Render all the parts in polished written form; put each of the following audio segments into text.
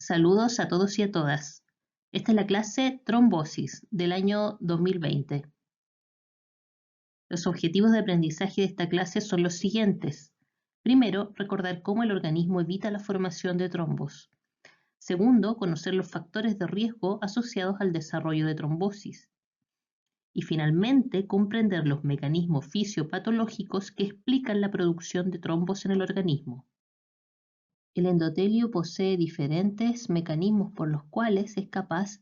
Saludos a todos y a todas. Esta es la clase Trombosis del año 2020. Los objetivos de aprendizaje de esta clase son los siguientes. Primero, recordar cómo el organismo evita la formación de trombos. Segundo, conocer los factores de riesgo asociados al desarrollo de trombosis. Y finalmente, comprender los mecanismos fisiopatológicos que explican la producción de trombos en el organismo. El endotelio posee diferentes mecanismos por los cuales es capaz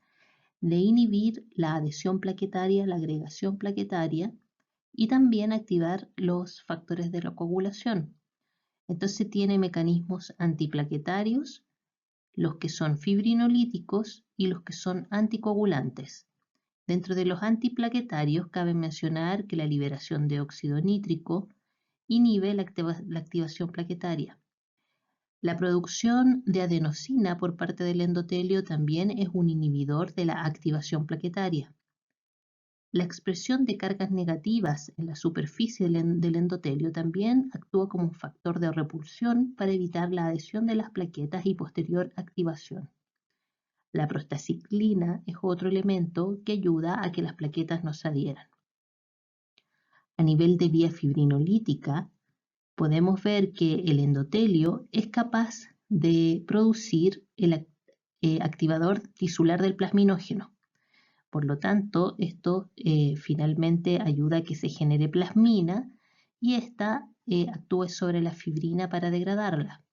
de inhibir la adhesión plaquetaria, la agregación plaquetaria y también activar los factores de la coagulación. Entonces tiene mecanismos antiplaquetarios, los que son fibrinolíticos y los que son anticoagulantes. Dentro de los antiplaquetarios cabe mencionar que la liberación de óxido nítrico inhibe la activación plaquetaria. La producción de adenosina por parte del endotelio también es un inhibidor de la activación plaquetaria. La expresión de cargas negativas en la superficie del endotelio también actúa como un factor de repulsión para evitar la adhesión de las plaquetas y posterior activación. La prostaciclina es otro elemento que ayuda a que las plaquetas no se adhieran. A nivel de vía fibrinolítica, podemos ver que el endotelio es capaz de producir el activador tisular del plasminógeno. Por lo tanto, esto finalmente ayuda a que se genere plasmina y esta actúe sobre la fibrina para degradarla.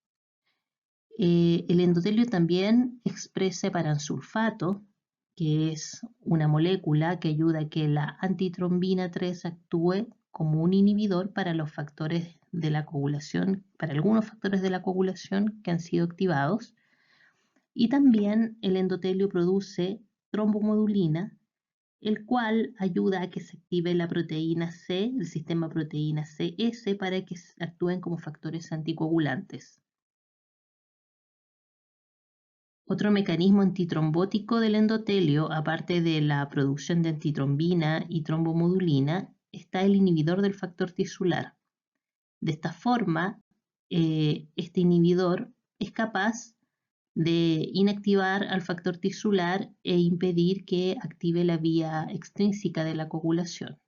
El endotelio también expresa paransulfato, que es una molécula que ayuda a que la antitrombina 3 actúe como un inhibidor para los factores de la coagulación, para algunos factores de la coagulación que han sido activados. Y también el endotelio produce trombomodulina, el cual ayuda a que se active la proteína C, el sistema proteína CS, para que actúen como factores anticoagulantes. Otro mecanismo antitrombótico del endotelio, aparte de la producción de antitrombina y trombomodulina, está el inhibidor del factor tisular. De esta forma, este inhibidor es capaz de inactivar al factor tisular e impedir que active la vía extrínseca de la coagulación.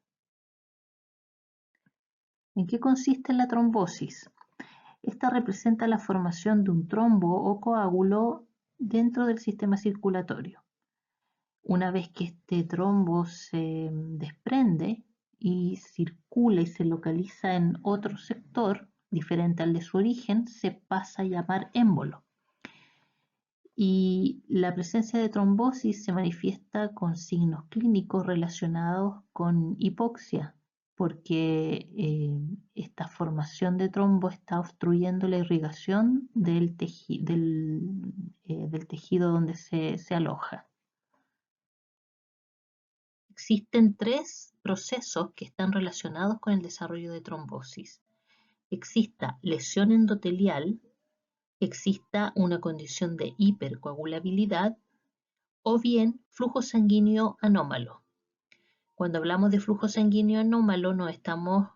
¿En qué consiste la trombosis? Esta representa la formación de un trombo o coágulo dentro del sistema circulatorio. Una vez que este trombo se desprende y circula y se localiza en otro sector diferente al de su origen, se pasa a llamar émbolo. Y la presencia de trombosis se manifiesta con signos clínicos relacionados con hipoxia, porque esta formación de trombo está obstruyendo la irrigación del tejido donde se aloja. Existen tres procesos que están relacionados con el desarrollo de trombosis. Exista lesión endotelial, exista una condición de hipercoagulabilidad o bien flujo sanguíneo anómalo. Cuando hablamos de flujo sanguíneo anómalo nos estamos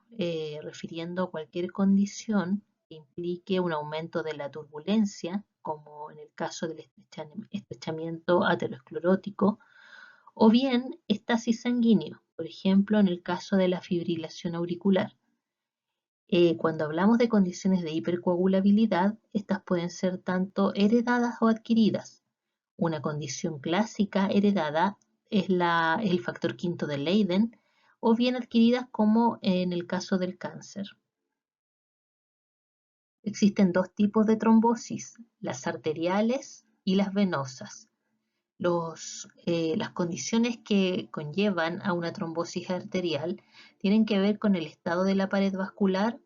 refiriendo a cualquier condición que implique un aumento de la turbulencia, como en el caso del estrechamiento aterosclerótico, o bien estasis sanguíneo, por ejemplo en el caso de la fibrilación auricular. Cuando hablamos de condiciones de hipercoagulabilidad, estas pueden ser tanto heredadas o adquiridas. Una condición clásica heredada es el factor quinto de Leiden, o bien adquiridas como en el caso del cáncer. Existen dos tipos de trombosis, las arteriales y las venosas. Las condiciones que conllevan a una trombosis arterial tienen que ver con el estado de la pared vascular,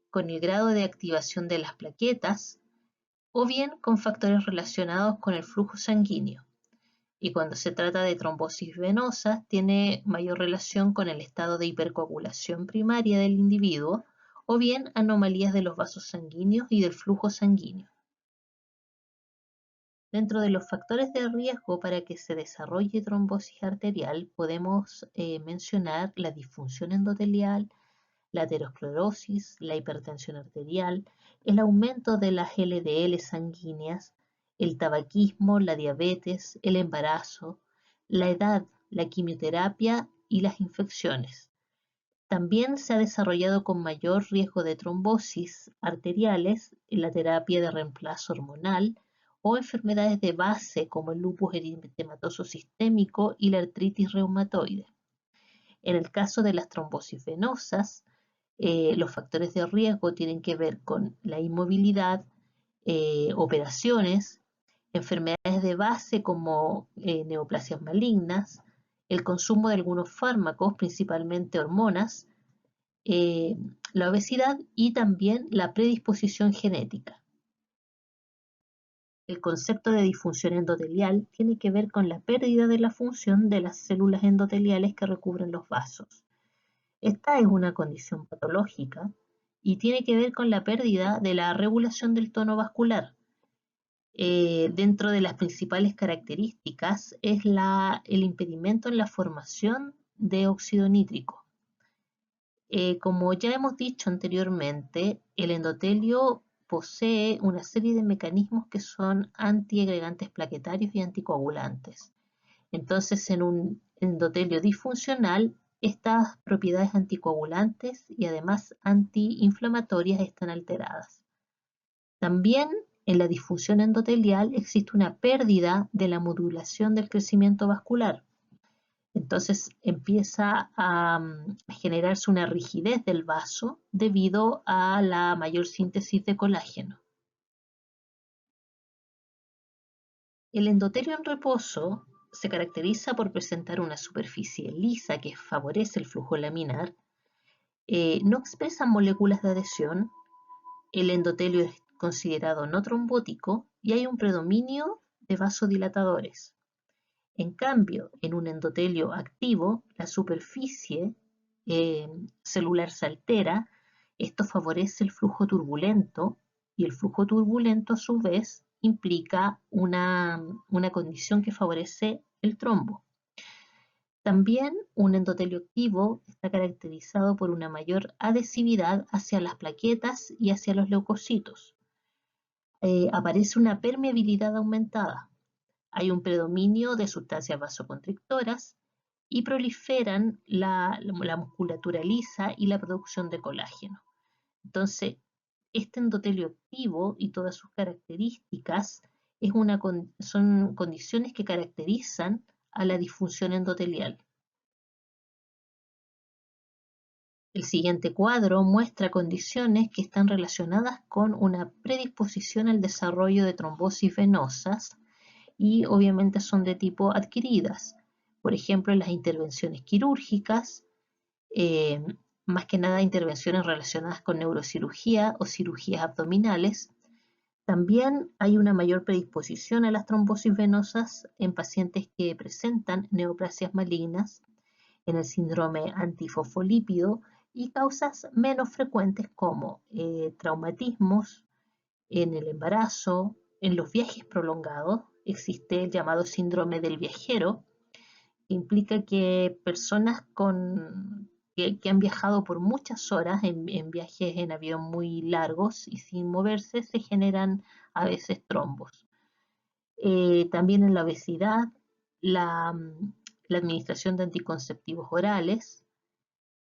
con el grado de activación de las plaquetas o bien con factores relacionados con el flujo sanguíneo. Y cuando se trata de trombosis venosa, tiene mayor relación con el estado de hipercoagulación primaria del individuo o bien anomalías de los vasos sanguíneos y del flujo sanguíneo. Dentro de los factores de riesgo para que se desarrolle trombosis arterial podemos mencionar la disfunción endotelial, la aterosclerosis, la hipertensión arterial, el aumento de las LDL sanguíneas, el tabaquismo, la diabetes, el embarazo, la edad, la quimioterapia y las infecciones. También se ha desarrollado con mayor riesgo de trombosis arteriales en la terapia de reemplazo hormonal o enfermedades de base como el lupus eritematoso sistémico y la artritis reumatoide. En el caso de las trombosis venosas, los factores de riesgo tienen que ver con la inmovilidad, operaciones, enfermedades de base como neoplasias malignas, el consumo de algunos fármacos, principalmente hormonas, eh, la obesidad y también la predisposición genética. El concepto de disfunción endotelial tiene que ver con la pérdida de la función de las células endoteliales que recubren los vasos. Esta es una condición patológica y tiene que ver con la pérdida de la regulación del tono vascular. Dentro de las principales características es el impedimento en la formación de óxido nítrico. Como ya hemos dicho anteriormente, el endotelio posee una serie de mecanismos que son antiagregantes plaquetarios y anticoagulantes. Entonces, en un endotelio disfuncional, estas propiedades anticoagulantes y además antiinflamatorias están alteradas. También en la disfunción endotelial existe una pérdida de la modulación del crecimiento vascular. Entonces empieza a generarse una rigidez del vaso debido a la mayor síntesis de colágeno. El endotelio en reposo se caracteriza por presentar una superficie lisa que favorece el flujo laminar, no expresa moléculas de adhesión, el endotelio es considerado no trombótico y hay un predominio de vasodilatadores. En cambio, en un endotelio activo, la superficie celular se altera, esto favorece el flujo turbulento y el flujo turbulento a su vez implica una condición que favorece el trombo. También un endotelio activo está caracterizado por una mayor adhesividad hacia las plaquetas y hacia los leucocitos. Aparece una permeabilidad aumentada. Hay un predominio de sustancias vasoconstrictoras y proliferan la musculatura lisa y la producción de colágeno. Entonces, este endotelio activo y todas sus características son condiciones que caracterizan a la disfunción endotelial. El siguiente cuadro muestra condiciones que están relacionadas con una predisposición al desarrollo de trombosis venosas y obviamente son de tipo adquiridas. Por ejemplo, las intervenciones quirúrgicas, más que nada intervenciones relacionadas con neurocirugía o cirugías abdominales. También hay una mayor predisposición a las trombosis venosas en pacientes que presentan neoplasias malignas, en el síndrome antifosfolípido y causas menos frecuentes como traumatismos en el embarazo, en los viajes prolongados. Existe el llamado síndrome del viajero, que implica que personas que han viajado por muchas horas en viajes en avión muy largos y sin moverse, se generan a veces trombos. También en la obesidad, la administración de anticonceptivos orales,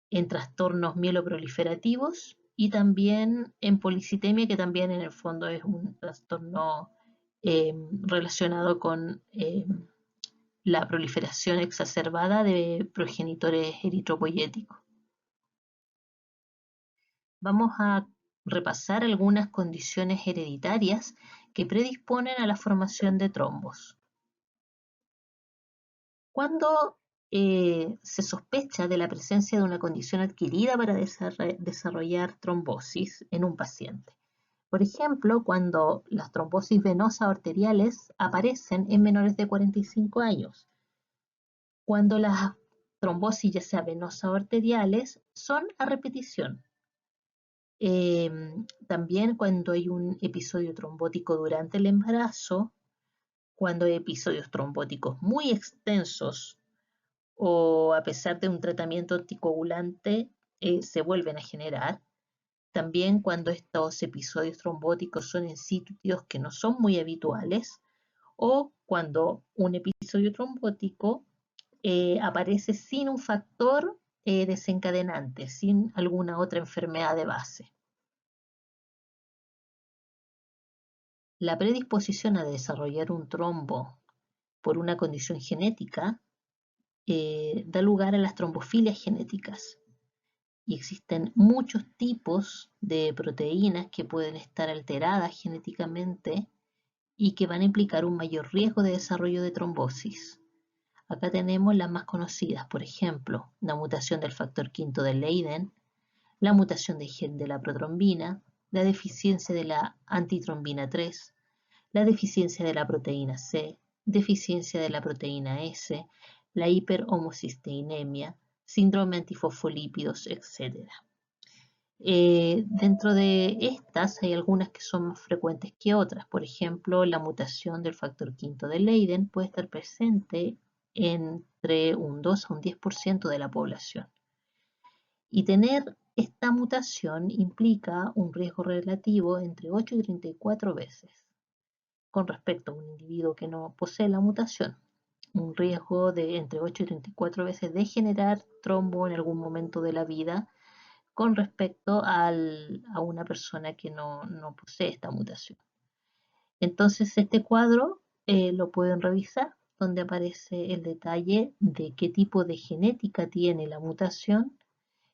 en trastornos mieloproliferativos y también en policitemia, que también en el fondo es un trastorno relacionado con la proliferación exacerbada de progenitores eritropoyéticos. Vamos a repasar algunas condiciones hereditarias que predisponen a la formación de trombos. Cuando se sospecha de la presencia de una condición adquirida para desarrollar trombosis en un paciente. Por ejemplo, cuando las trombosis venosas arteriales aparecen en menores de 45 años. Cuando las trombosis, ya sea venosas o arteriales, son a repetición. También cuando hay un episodio trombótico durante el embarazo, cuando hay episodios trombóticos muy extensos o a pesar de un tratamiento anticoagulante se vuelven a generar. También cuando estos episodios trombóticos son en sitios que no son muy habituales o cuando un episodio trombótico aparece sin un factor desencadenante, sin alguna otra enfermedad de base. La predisposición a desarrollar un trombo por una condición genética da lugar a las trombofilias genéticas. Y existen muchos tipos de proteínas que pueden estar alteradas genéticamente y que van a implicar un mayor riesgo de desarrollo de trombosis. Acá tenemos las más conocidas, por ejemplo, la mutación del factor V de Leiden, la mutación de gen de la protrombina, la deficiencia de la antitrombina 3, la deficiencia de la proteína C, deficiencia de la proteína S, la hiperhomocisteinemia, síndrome antifosfolípidos, etc. Dentro de estas hay algunas que son más frecuentes que otras. Por ejemplo, la mutación del factor V de Leiden puede estar presente entre un 2 a un 10% de la población. Y tener esta mutación implica un riesgo relativo entre 8 y 34 veces con respecto a un individuo que no posee la mutación. Un riesgo de entre 8 y 34 veces de generar trombo en algún momento de la vida con respecto a una persona que no posee esta mutación. Entonces este cuadro lo pueden revisar, donde aparece el detalle de qué tipo de genética tiene la mutación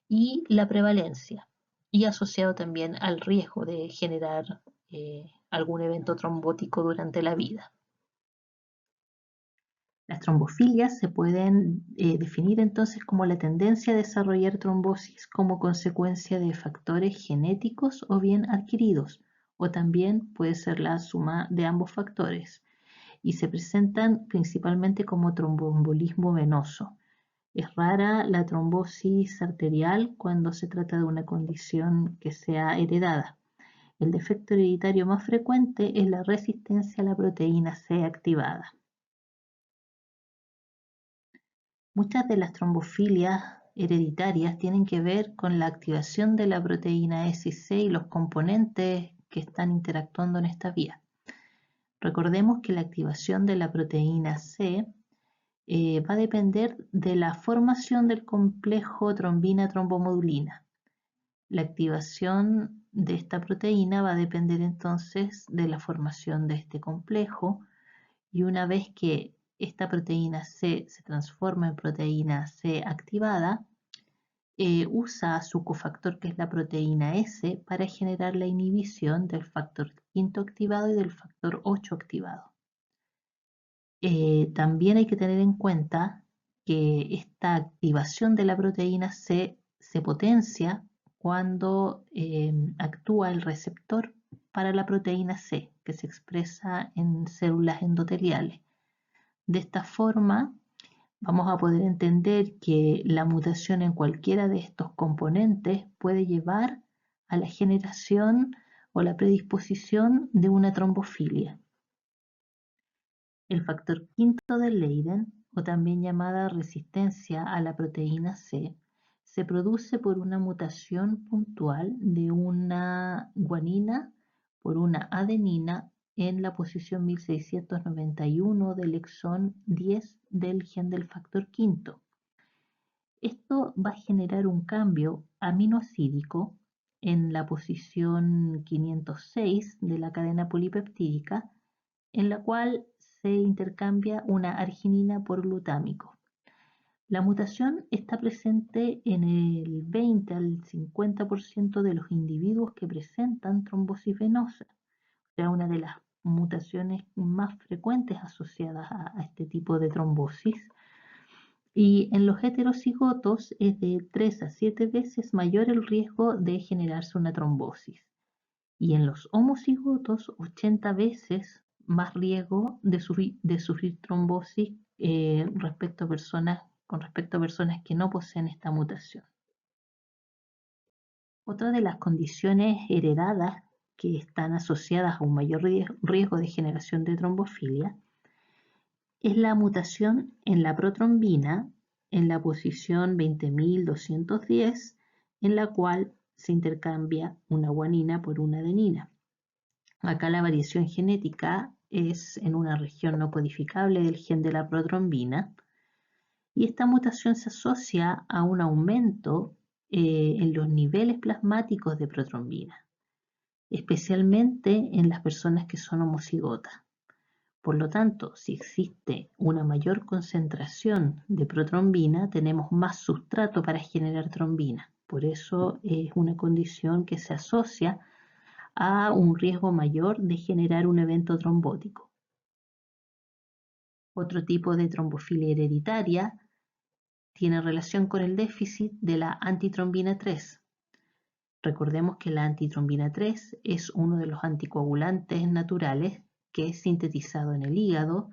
y la prevalencia, y asociado también al riesgo de generar algún evento trombótico durante la vida. Las trombofilias se pueden definir entonces como la tendencia a desarrollar trombosis como consecuencia de factores genéticos o bien adquiridos, o también puede ser la suma de ambos factores, y se presentan principalmente como tromboembolismo venoso. Es rara la trombosis arterial cuando se trata de una condición que sea heredada. El defecto hereditario más frecuente es la resistencia a la proteína C activada. Muchas de las trombofilias hereditarias tienen que ver con la activación de la proteína S y C y los componentes que están interactuando en esta vía. Recordemos que la activación de la proteína C va a depender de la formación del complejo trombina-trombomodulina. La activación de esta proteína va a depender entonces de la formación de este complejo, y una vez que esta proteína C se transforma en proteína C activada, usa su cofactor, que es la proteína S, para generar la inhibición del factor V activado y del factor 8 activado. También hay que tener en cuenta que esta activación de la proteína C se potencia cuando actúa el receptor para la proteína C, que se expresa en células endoteliales. De esta forma, vamos a poder entender que la mutación en cualquiera de estos componentes puede llevar a la generación o la predisposición de una trombofilia. El factor V de Leiden, o también llamada resistencia a la proteína C, se produce por una mutación puntual de una guanina por una adenina en la posición 1691 del exón 10 del gen del factor V. Esto va a generar un cambio aminoácidico en la posición 506 de la cadena polipeptídica, en la cual se intercambia una arginina por glutámico. La mutación está presente en el 20 al 50% de los individuos que presentan trombosis venosa, o sea, una de las mutaciones más frecuentes asociadas a este tipo de trombosis. Y en los heterocigotos es de 3 a 7 veces mayor el riesgo de generarse una trombosis. Y en los homocigotos, 80 veces más riesgo de sufrir trombosis con respecto a personas que no poseen esta mutación. Otra de las condiciones heredadas que están asociadas a un mayor riesgo de generación de trombofilia es la mutación en la protrombina en la posición 20.210, en la cual se intercambia una guanina por una adenina. Acá la variación genética es en una región no codificable del gen de la protrombina, y esta mutación se asocia a un aumento en los niveles plasmáticos de protrombina, especialmente en las personas que son homocigotas. Por lo tanto, si existe una mayor concentración de protrombina, tenemos más sustrato para generar trombina. Por eso es una condición que se asocia a un riesgo mayor de generar un evento trombótico. Otro tipo de trombofilia hereditaria tiene relación con el déficit de la antitrombina 3. Recordemos que la antitrombina 3 es uno de los anticoagulantes naturales que es sintetizado en el hígado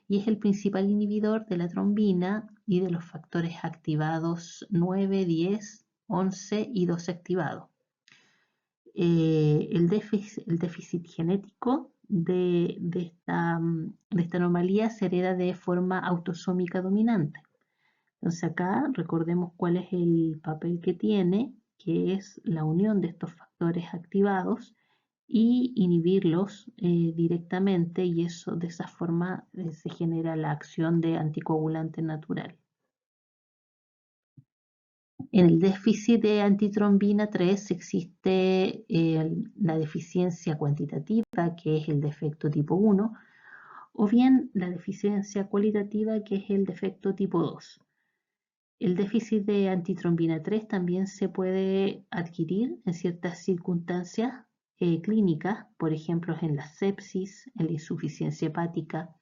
y es el principal inhibidor de la trombina y de los factores activados 9, 10, 11 y 12 activados. El déficit genético de esta anomalía se hereda de forma autosómica dominante. Entonces acá recordemos cuál es el papel que tiene, que es la unión de estos factores activados y inhibirlos directamente, y eso de esa forma se genera la acción de anticoagulante natural. En el déficit de antitrombina 3 existe la deficiencia cuantitativa, que es el defecto tipo 1, o bien la deficiencia cualitativa, que es el defecto tipo 2. El déficit de antitrombina 3 también se puede adquirir en ciertas circunstancias clínicas, por ejemplo en la sepsis, en la insuficiencia hepática,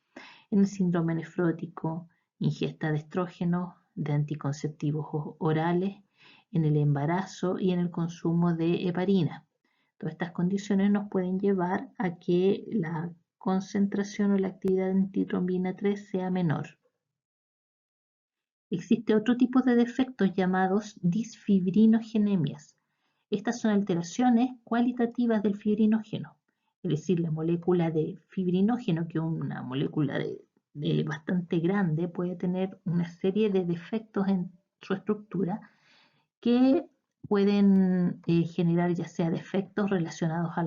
en el síndrome nefrótico, ingesta de estrógenos, de anticonceptivos orales, en el embarazo y en el consumo de heparina. Todas estas condiciones nos pueden llevar a que la concentración o la actividad de antitrombina 3 sea menor. Existe otro tipo de defectos llamados disfibrinogenemias. Estas son alteraciones cualitativas del fibrinógeno, es decir, la molécula de fibrinógeno, que es una molécula bastante grande, puede tener una serie de defectos en su estructura que pueden generar ya sea defectos relacionados a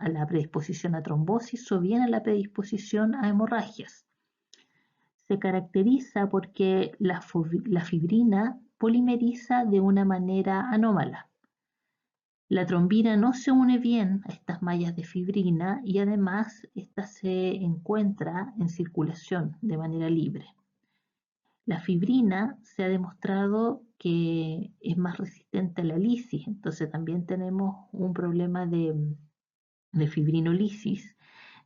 la predisposición a trombosis o bien a la predisposición a hemorragias. Se caracteriza porque la fibrina polimeriza de una manera anómala. La trombina no se une bien a estas mallas de fibrina y además esta se encuentra en circulación de manera libre. La fibrina se ha demostrado que es más resistente a la lisis, entonces también tenemos un problema de fibrinolisis,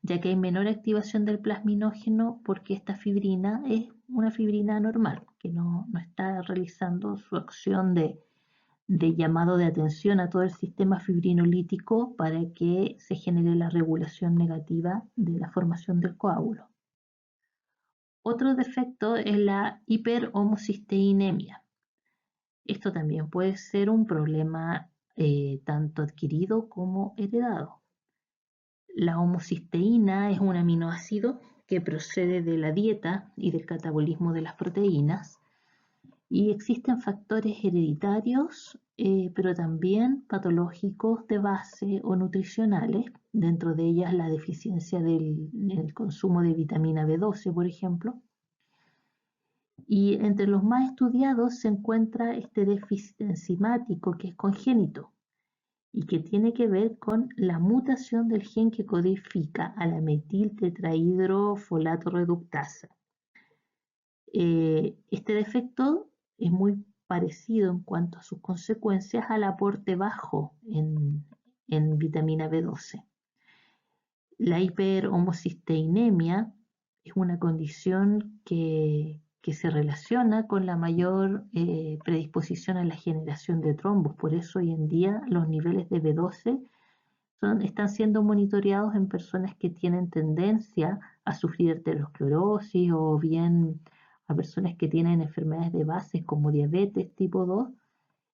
ya que hay menor activación del plasminógeno porque esta fibrina es una fibrina normal, que no está realizando su acción de llamado de atención a todo el sistema fibrinolítico para que se genere la regulación negativa de la formación del coágulo. Otro defecto es la hiperhomocisteinemia. Esto también puede ser un problema tanto adquirido como heredado. La homocisteína es un aminoácido que procede de la dieta y del catabolismo de las proteínas, y existen factores hereditarios, pero también patológicos de base o nutricionales, dentro de ellas la deficiencia del consumo de vitamina B12, por ejemplo. Y entre los más estudiados se encuentra este déficit enzimático que es congénito y que tiene que ver con la mutación del gen que codifica a la metiltetrahidrofolato reductasa. Este defecto es muy parecido en cuanto a sus consecuencias al aporte bajo en vitamina B12. La hiperhomocisteinemia es una condición que se relaciona con la mayor predisposición a la generación de trombos. Por eso hoy en día los niveles de B12 están siendo monitoreados en personas que tienen tendencia a sufrir arteriosclerosis o bien a personas que tienen enfermedades de base como diabetes tipo 2,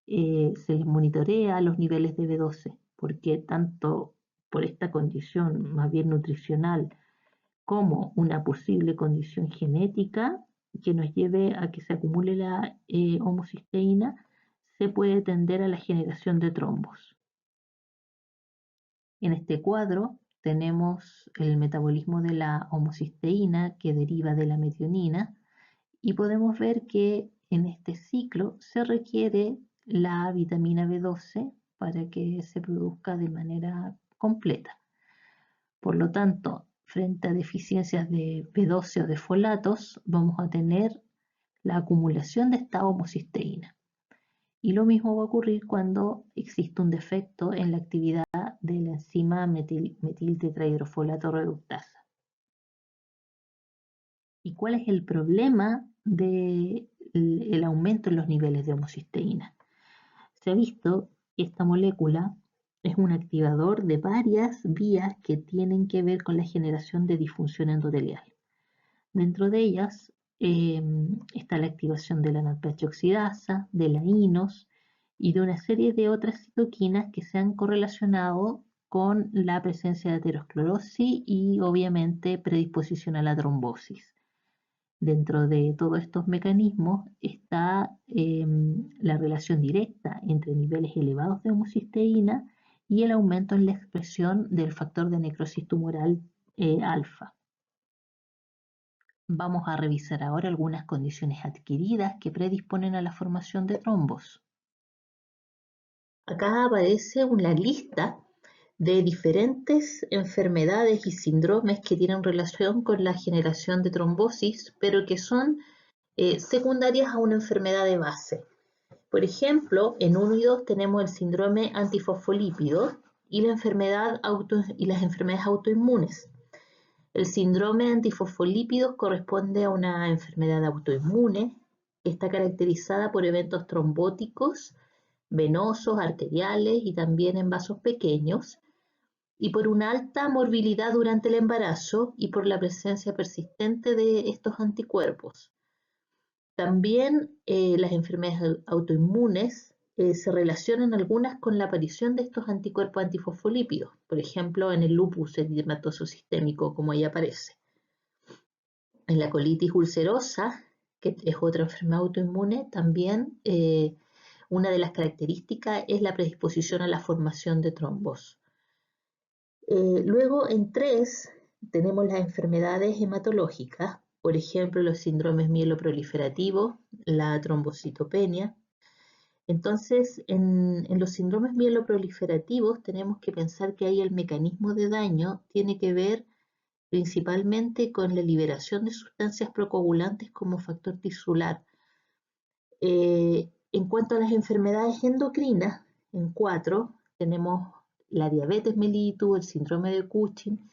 se les monitorea los niveles de B12, porque tanto por esta condición más bien nutricional como una posible condición genética que nos lleve a que se acumule la homocisteína, se puede tender a la generación de trombos. En este cuadro tenemos el metabolismo de la homocisteína que deriva de la metionina y podemos ver que en este ciclo se requiere la vitamina B12 para que se produzca de manera completa. Por lo tanto, frente a deficiencias de B12 o de folatos, vamos a tener la acumulación de esta homocisteína. Y lo mismo va a ocurrir cuando existe un defecto en la actividad de la enzima metiltetrahidrofolato reductasa. ¿Y cuál es el problema del aumento en los niveles de homocisteína? Se ha visto que esta molécula es un activador de varias vías que tienen que ver con la generación de disfunción endotelial. Dentro de ellas está la activación de la NADPH oxidasa, de la INOS y de una serie de otras citoquinas que se han correlacionado con la presencia de aterosclerosis y obviamente predisposición a la trombosis. Dentro de todos estos mecanismos está la relación directa entre niveles elevados de homocisteína y el aumento en la expresión del factor de necrosis tumoral alfa. Vamos a revisar ahora algunas condiciones adquiridas que predisponen a la formación de trombos. Acá aparece una lista de diferentes enfermedades y síndromes que tienen relación con la generación de trombosis, pero que son secundarias a una enfermedad de base. Por ejemplo, en 1 y 2 tenemos el síndrome antifosfolípido y las enfermedades autoinmunes. El síndrome antifosfolípidos corresponde a una enfermedad autoinmune que está caracterizada por eventos trombóticos, venosos, arteriales y también en vasos pequeños, y por una alta morbilidad durante el embarazo y por la presencia persistente de estos anticuerpos. También las enfermedades autoinmunes se relacionan algunas con la aparición de estos anticuerpos antifosfolípidos, por ejemplo en el lupus eritematoso sistémico, como ahí aparece. En la colitis ulcerosa, que es otra enfermedad autoinmune, también una de las características es la predisposición a la formación de trombos. Luego en 3 tenemos las enfermedades hematológicas, por ejemplo los síndromes mieloproliferativos, la trombocitopenia. Entonces en los síndromes mieloproliferativos tenemos que pensar que ahí el mecanismo de daño tiene que ver principalmente con la liberación de sustancias procoagulantes como factor tisular. En cuanto a las enfermedades endocrinas, en 4 tenemos la diabetes mellitus, el síndrome de Cushing,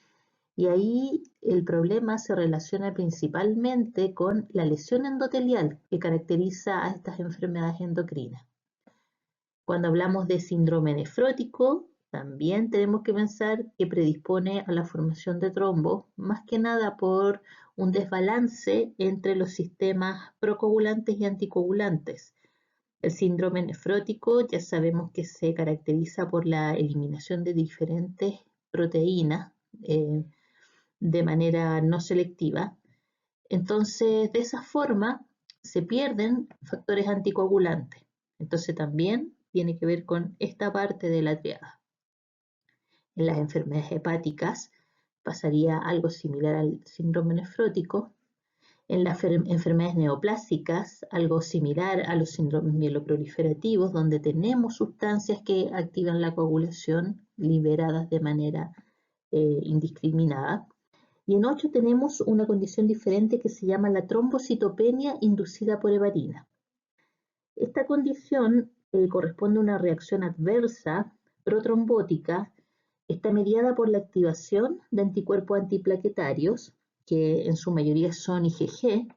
y ahí el problema se relaciona principalmente con la lesión endotelial que caracteriza a estas enfermedades endocrinas. Cuando hablamos de síndrome nefrótico, también tenemos que pensar que predispone a la formación de trombos, más que nada por un desbalance entre los sistemas procoagulantes y anticoagulantes. El síndrome nefrótico ya sabemos que se caracteriza por la eliminación de diferentes proteínas de manera no selectiva. Entonces, de esa forma se pierden factores anticoagulantes. Entonces también tiene que ver con esta parte de la triada. En las enfermedades hepáticas pasaría algo similar al síndrome nefrótico. En las enfermedades neoplásicas, algo similar a los síndromes mieloproliferativos, donde tenemos sustancias que activan la coagulación liberadas de manera indiscriminada. Y en 8 tenemos una condición diferente que se llama la trombocitopenia inducida por heparina. Esta condición corresponde a una reacción adversa protrombótica, está mediada por la activación de anticuerpos antiplaquetarios, que en su mayoría son IgG,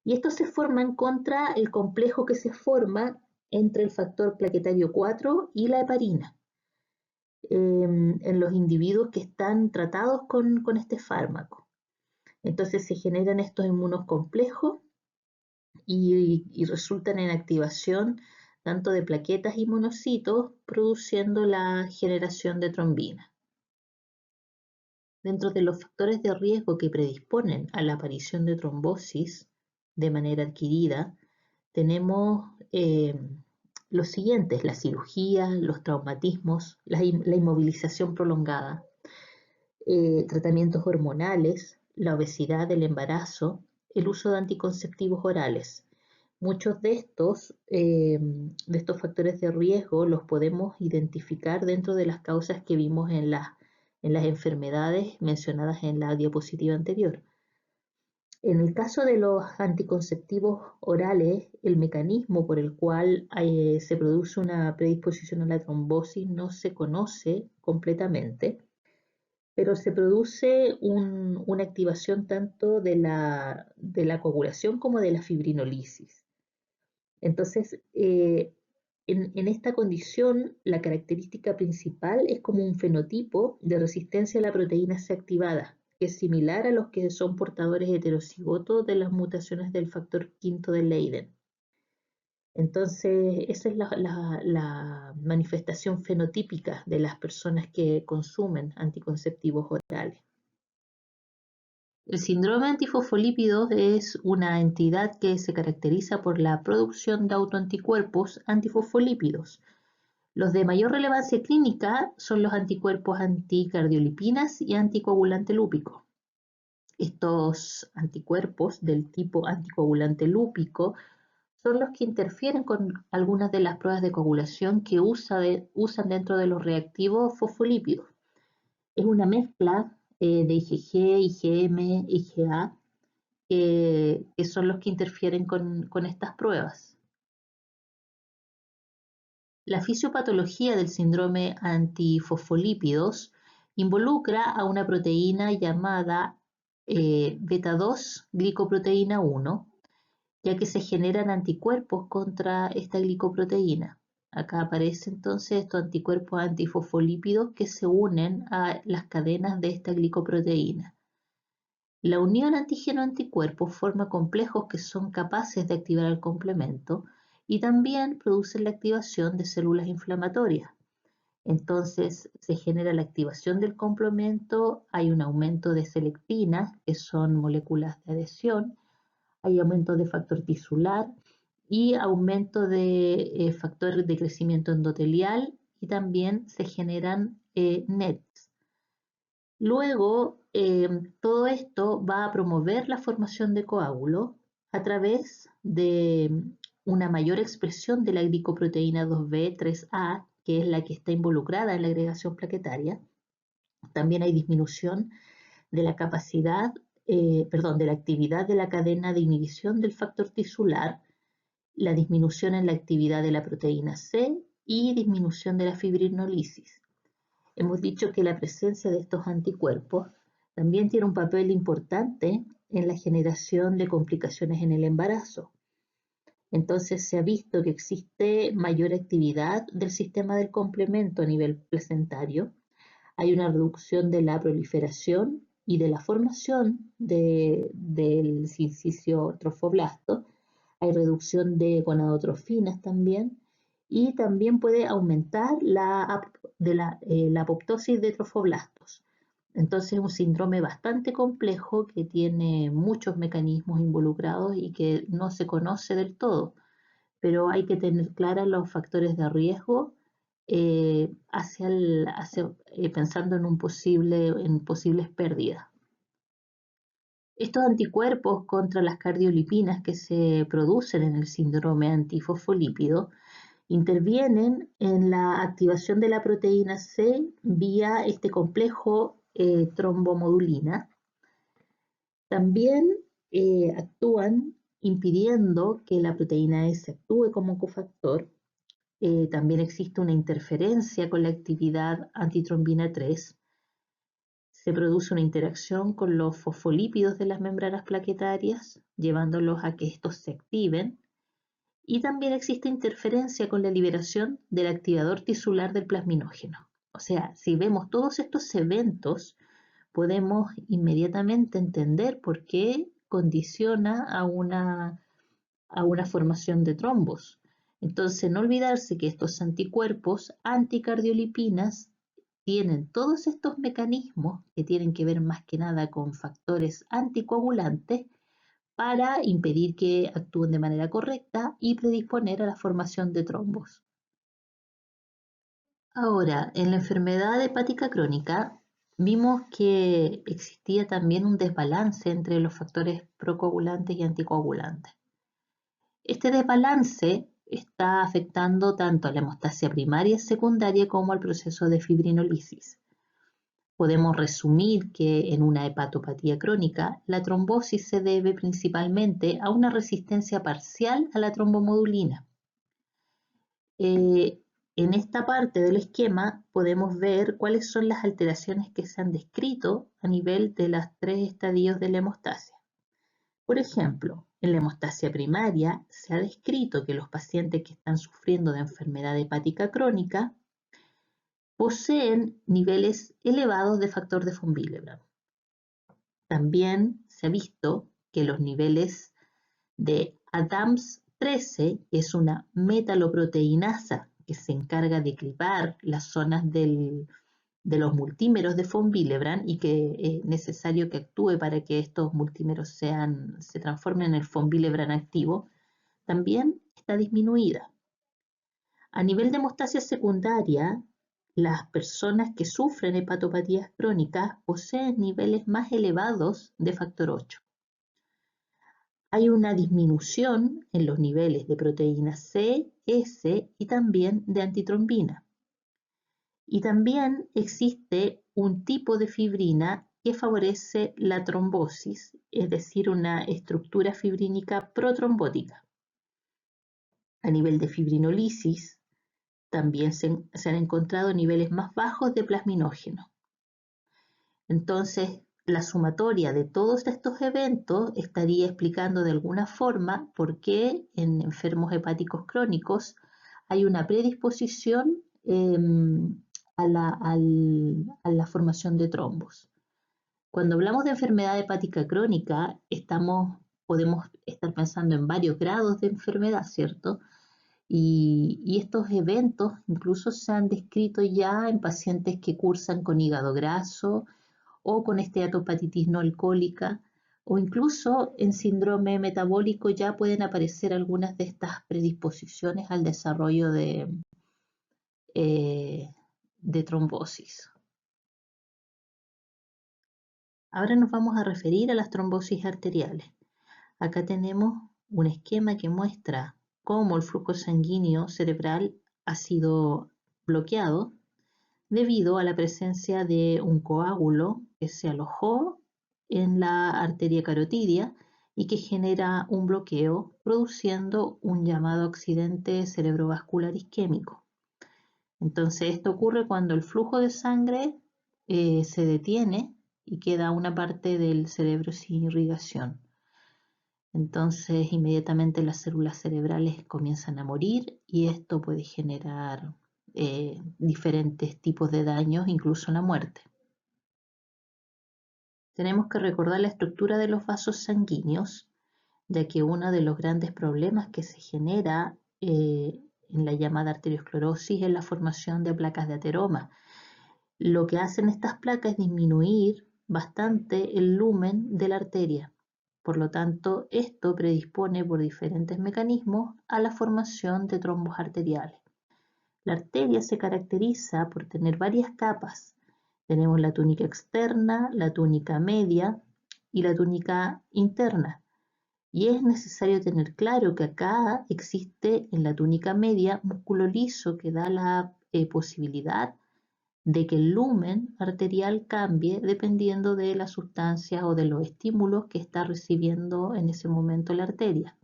y estos se forman contra el complejo que se forma entre el factor plaquetario 4 y la heparina en los individuos que están tratados con este fármaco. Entonces se generan estos inmunocomplejos y resultan en activación tanto de plaquetas y monocitos, produciendo la generación de trombina. Dentro de los factores de riesgo que predisponen a la aparición de trombosis de manera adquirida, tenemos los siguientes: la cirugía, los traumatismos, la inmovilización prolongada, tratamientos hormonales, la obesidad, el embarazo, el uso de anticonceptivos orales. Muchos de estos factores de riesgo los podemos identificar dentro de las causas que vimos en las enfermedades mencionadas en la diapositiva anterior. En el caso de los anticonceptivos orales, el mecanismo por el cual se produce una predisposición a la trombosis no se conoce completamente, pero se produce una activación tanto de la coagulación como de la fibrinolisis. Entonces, en esta condición, la característica principal es como un fenotipo de resistencia a la proteína C activada, que es similar a los que son portadores heterocigotos de las mutaciones del factor V de Leiden. Entonces, esa es la manifestación fenotípica de las personas que consumen anticonceptivos orales. El síndrome antifosfolípidos es una entidad que se caracteriza por la producción de autoanticuerpos antifosfolípidos. Los de mayor relevancia clínica son los anticuerpos anticardiolipinas y anticoagulante lúpico. Estos anticuerpos del tipo anticoagulante lúpico son los que interfieren con algunas de las pruebas de coagulación que usan dentro de los reactivos fosfolípidos. Es una mezcla de IgG, IgM, IgA, que son los que interfieren con estas pruebas. La fisiopatología del síndrome antifosfolípidos involucra a una proteína llamada beta-2 glicoproteína 1, ya que se generan anticuerpos contra esta glicoproteína. Acá aparecen entonces estos anticuerpos antifosfolípidos que se unen a las cadenas de esta glicoproteína. La unión antígeno-anticuerpo forma complejos que son capaces de activar el complemento y también producen la activación de células inflamatorias. Entonces se genera la activación del complemento, hay un aumento de selectina, que son moléculas de adhesión, hay aumento de factor tisular y aumento de factores de crecimiento endotelial y también se generan NETs. Luego, todo esto va a promover la formación de coágulos a través de una mayor expresión de la glicoproteína 2B3A, que es la que está involucrada en la agregación plaquetaria. También hay disminución de la capacidad, de la actividad de la cadena de inhibición del factor tisular, la disminución en la actividad de la proteína C y disminución de la fibrinolisis. Hemos dicho que la presencia de estos anticuerpos también tiene un papel importante en la generación de complicaciones en el embarazo. Entonces se ha visto que existe mayor actividad del sistema del complemento a nivel placentario, hay una reducción de la proliferación y de la formación del sincicio trofoblasto, hay reducción de gonadotrofinas también, y también puede aumentar la apoptosis de trofoblastos. Entonces es un síndrome bastante complejo que tiene muchos mecanismos involucrados y que no se conoce del todo, pero hay que tener claros los factores de riesgo pensando en posibles pérdidas. Estos anticuerpos contra las cardiolipinas que se producen en el síndrome antifosfolípido intervienen en la activación de la proteína C vía este complejo trombomodulina. También actúan impidiendo que la proteína S actúe como cofactor. También existe una interferencia con la actividad antitrombina 3. Se produce una interacción con los fosfolípidos de las membranas plaquetarias, llevándolos a que estos se activen. Y también existe interferencia con la liberación del activador tisular del plasminógeno. O sea, si vemos todos estos eventos, podemos inmediatamente entender por qué condiciona a una formación de trombos. Entonces, no olvidarse que estos anticuerpos anticardiolipinas tienen todos estos mecanismos que tienen que ver más que nada con factores anticoagulantes para impedir que actúen de manera correcta y predisponer a la formación de trombos. Ahora, en la enfermedad hepática crónica, vimos que existía también un desbalance entre los factores procoagulantes y anticoagulantes. Este desbalance está afectando tanto a la hemostasia primaria y secundaria como al proceso de fibrinolisis. Podemos resumir que en una hepatopatía crónica, la trombosis se debe principalmente a una resistencia parcial a la trombomodulina. En esta parte del esquema podemos ver cuáles son las alteraciones que se han descrito a nivel de los 3 estadios de la hemostasia. Por ejemplo, en la hemostasia primaria se ha descrito que los pacientes que están sufriendo de enfermedad hepática crónica poseen niveles elevados de factor de von Willebrand. También se ha visto que los niveles de ADAMS13, que es una metaloproteinasa que se encarga de clivar las zonas de los multímeros de von Willebrand y que es necesario que actúe para que estos multímeros se transformen en el von Willebrand activo, también está disminuida. A nivel de hemostasia secundaria, las personas que sufren hepatopatías crónicas poseen niveles más elevados de factor 8. Hay una disminución en los niveles de proteína C, S y también de antitrombina. Y también existe un tipo de fibrina que favorece la trombosis, es decir, una estructura fibrínica protrombótica. A nivel de fibrinolisis, también se han encontrado niveles más bajos de plasminógeno. Entonces, la sumatoria de todos estos eventos estaría explicando de alguna forma por qué en enfermos hepáticos crónicos hay una predisposición a la formación de trombos. Cuando hablamos de enfermedad hepática crónica, podemos estar pensando en varios grados de enfermedad, ¿cierto? Y estos eventos incluso se han descrito ya en pacientes que cursan con hígado graso o con esteatopatitis no alcohólica, o incluso en síndrome metabólico ya pueden aparecer algunas de estas predisposiciones al desarrollo de trombosis. Ahora nos vamos a referir a las trombosis arteriales. Acá tenemos un esquema que muestra cómo el flujo sanguíneo cerebral ha sido bloqueado debido a la presencia de un coágulo que se alojó en la arteria carotidia y que genera un bloqueo, produciendo un llamado accidente cerebrovascular isquémico. Entonces, esto ocurre cuando el flujo de sangre se detiene y queda una parte del cerebro sin irrigación. Entonces, inmediatamente las células cerebrales comienzan a morir y esto puede generar diferentes tipos de daños, incluso la muerte. Tenemos que recordar la estructura de los vasos sanguíneos, ya que uno de los grandes problemas que se genera en la llamada arteriosclerosis es la formación de placas de ateroma. Lo que hacen estas placas es disminuir bastante el lumen de la arteria. Por lo tanto, esto predispone por diferentes mecanismos a la formación de trombos arteriales. La arteria se caracteriza por tener varias capas. Tenemos la túnica externa, la túnica media y la túnica interna. Y es necesario tener claro que acá existe en la túnica media músculo liso que da la posibilidad de que el lumen arterial cambie dependiendo de la sustancia o de los estímulos que está recibiendo en ese momento la arteria.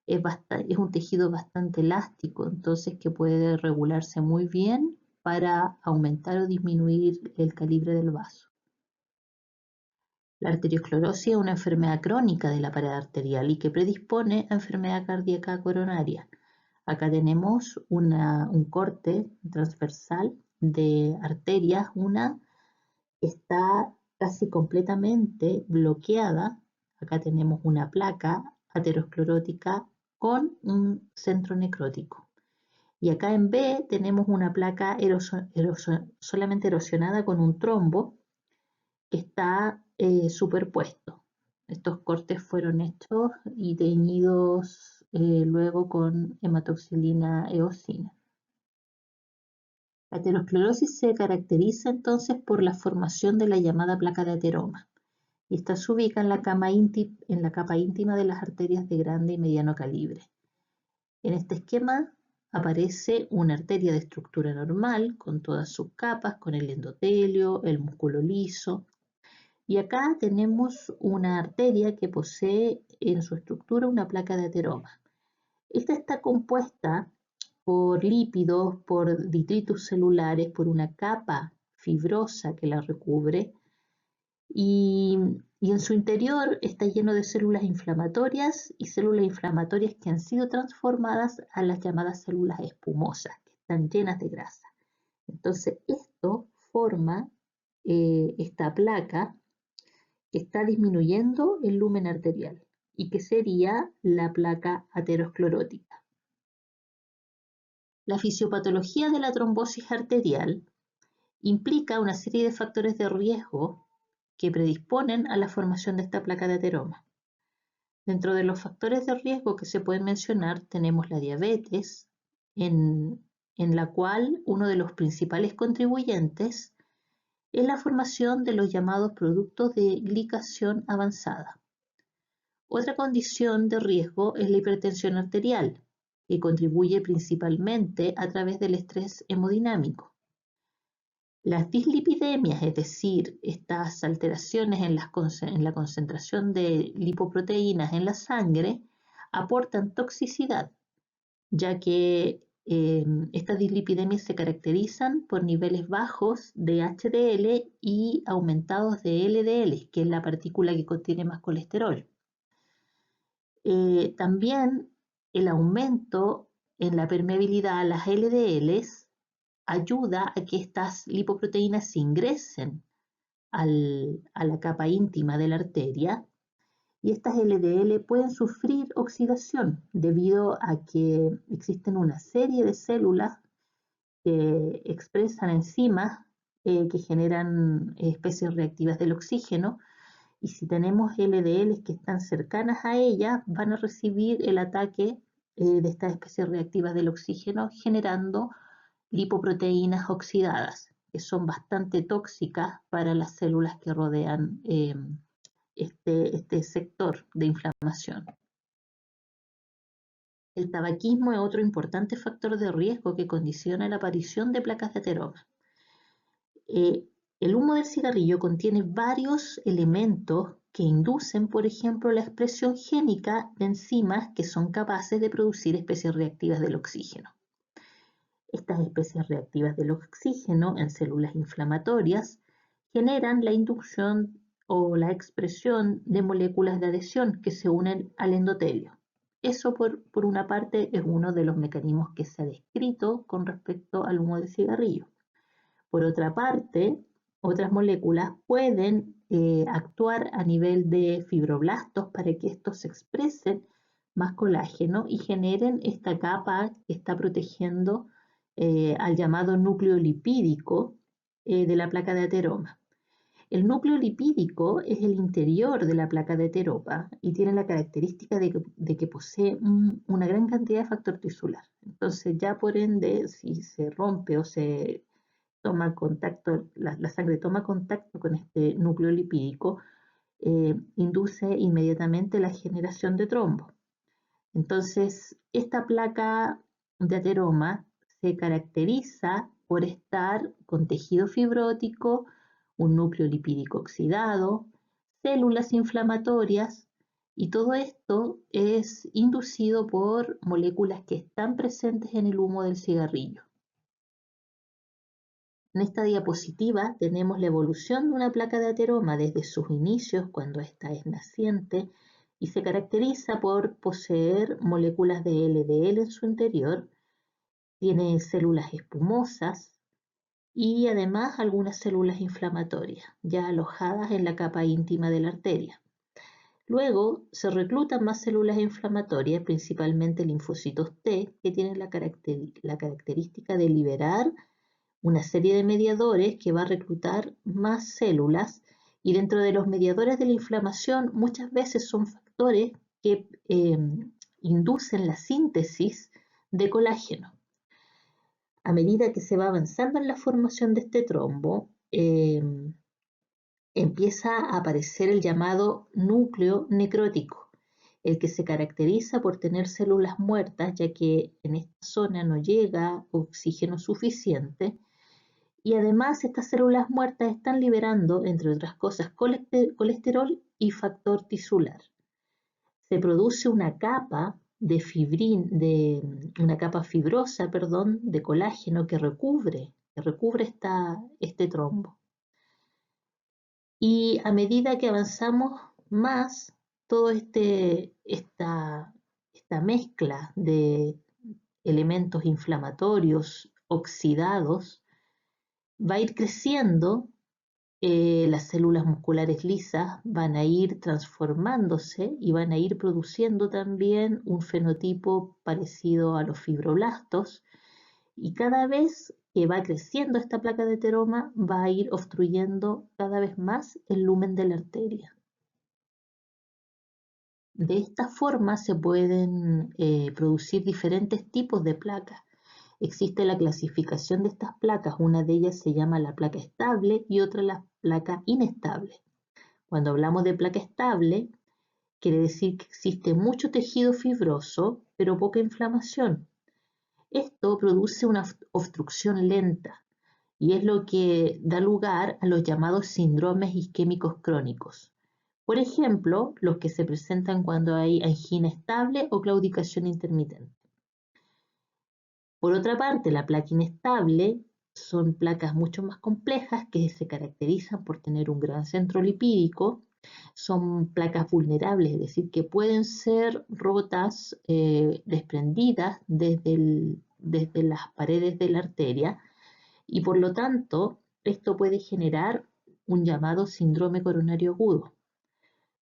Es un tejido bastante elástico, entonces que puede regularse muy bien para aumentar o disminuir el calibre del vaso. La arteriosclerosis es una enfermedad crónica de la pared arterial y que predispone a enfermedad cardíaca coronaria. Acá tenemos un corte transversal de arterias, una está casi completamente bloqueada. Acá tenemos una placa aterosclerótica con un centro necrótico. Y acá en B tenemos una placa solamente erosionada con un trombo que está superpuesto. Estos cortes fueron hechos y teñidos luego con hematoxilina eosina. La aterosclerosis se caracteriza entonces por la formación de la llamada placa de ateroma, y esta se ubica en la capa íntima de las arterias de grande y mediano calibre. En este esquema aparece una arteria de estructura normal con todas sus capas, con el endotelio, el músculo liso, y acá tenemos una arteria que posee en su estructura una placa de ateroma. Esta está compuesta por lípidos, por detritus celulares, por una capa fibrosa que la recubre y en su interior está lleno de células inflamatorias y células inflamatorias que han sido transformadas a las llamadas células espumosas, que están llenas de grasa. Entonces esto forma esta placa que está disminuyendo el lumen arterial y que sería la placa aterosclerótica. La fisiopatología de la trombosis arterial implica una serie de factores de riesgo que predisponen a la formación de esta placa de ateroma. Dentro de los factores de riesgo que se pueden mencionar tenemos la diabetes, en la cual uno de los principales contribuyentes es la formación de los llamados productos de glicación avanzada. Otra condición de riesgo es la hipertensión arterial, que contribuye principalmente a través del estrés hemodinámico. Las dislipidemias, es decir, estas alteraciones en la concentración de lipoproteínas en la sangre, aportan toxicidad, ya que estas dislipidemias se caracterizan por niveles bajos de HDL y aumentados de LDL, que es la partícula que contiene más colesterol. También el aumento en la permeabilidad a las LDLs ayuda a que estas lipoproteínas se ingresen a la capa íntima de la arteria, y estas LDL pueden sufrir oxidación debido a que existen una serie de células que expresan enzimas que generan especies reactivas del oxígeno, y si tenemos LDLs que están cercanas a ellas, van a recibir el ataque de estas especies reactivas del oxígeno, generando lipoproteínas oxidadas, que son bastante tóxicas para las células que rodean este sector de inflamación. El tabaquismo es otro importante factor de riesgo que condiciona la aparición de placas de ateroma. El humo del cigarrillo contiene varios elementos que inducen, por ejemplo, la expresión génica de enzimas que son capaces de producir especies reactivas del oxígeno. Estas especies reactivas del oxígeno en células inflamatorias generan la inducción o la expresión de moléculas de adhesión que se unen al endotelio. Eso por una parte es uno de los mecanismos que se ha descrito con respecto al humo de cigarrillo. Por otra parte, otras moléculas pueden actuar a nivel de fibroblastos para que estos expresen más colágeno y generen esta capa que está protegiendo al llamado núcleo lipídico de la placa de ateroma. El núcleo lipídico es el interior de la placa de ateroma y tiene la característica de que posee una gran cantidad de factor tisular. Entonces ya por ende, si se rompe o se toma contacto, la sangre toma contacto con este núcleo lipídico, induce inmediatamente la generación de trombo. Entonces, esta placa de ateroma se caracteriza por estar con tejido fibrótico, un núcleo lipídico oxidado, células inflamatorias, y todo esto es inducido por moléculas que están presentes en el humo del cigarrillo. En esta diapositiva tenemos la evolución de una placa de ateroma desde sus inicios, cuando ésta es naciente, y se caracteriza por poseer moléculas de LDL en su interior, tiene células espumosas y además algunas células inflamatorias, ya alojadas en la capa íntima de la arteria. Luego se reclutan más células inflamatorias, principalmente linfocitos T, que tienen la característica de liberar una serie de mediadores que va a reclutar más células, Y dentro de los mediadores de la inflamación, muchas veces son factores que inducen la síntesis de colágeno. A medida que se va avanzando en la formación de este trombo, empieza a aparecer el llamado núcleo necrótico, el que se caracteriza por tener células muertas, ya que en esta zona no llega oxígeno suficiente, y además estas células muertas están liberando, entre otras cosas, colesterol y factor tisular. Se produce una capa una capa fibrosa, de colágeno que recubre este trombo. Y a medida que avanzamos más, toda esta mezcla de elementos inflamatorios oxidados va a ir creciendo, las células musculares lisas van a ir transformándose y van a ir produciendo también un fenotipo parecido a los fibroblastos, y cada vez que va creciendo esta placa de ateroma va a ir obstruyendo cada vez más el lumen de la arteria. De esta forma se pueden producir diferentes tipos de placas. Existe la clasificación de estas placas, una de ellas se llama la placa estable y otra la placa inestable. Cuando hablamos de placa estable, quiere decir que existe mucho tejido fibroso, pero poca inflamación. Esto produce una obstrucción lenta y es lo que da lugar a los llamados síndromes isquémicos crónicos. Por ejemplo, los que se presentan cuando hay angina estable o claudicación intermitente. Por otra parte, la placa inestable son placas mucho más complejas que se caracterizan por tener un gran centro lipídico. Son placas vulnerables, es decir, que pueden ser rotas, desprendidas desde las paredes de la arteria, y por lo tanto esto puede generar un llamado síndrome coronario agudo.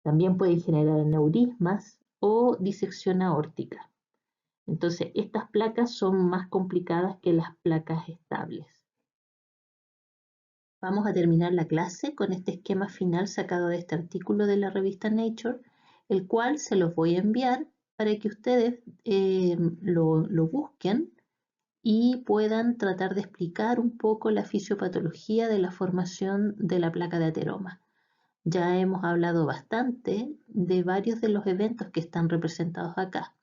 También puede generar aneurismas o disección aórtica. Entonces, estas placas son más complicadas que las placas estables. Vamos a terminar la clase con este esquema final sacado de este artículo de la revista Nature, el cual se los voy a enviar para que ustedes lo busquen y puedan tratar de explicar un poco la fisiopatología de la formación de la placa de ateroma. Ya hemos hablado bastante de varios de los eventos que están representados acá,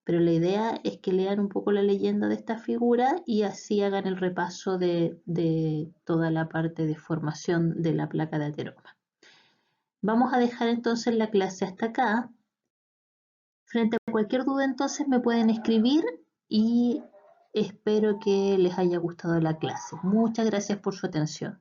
pero la idea es que lean un poco la leyenda de esta figura y así hagan el repaso de toda la parte de formación de la placa de ateroma. Vamos a dejar entonces la clase hasta acá. Frente a cualquier duda entonces me pueden escribir y espero que les haya gustado la clase. Muchas gracias por su atención.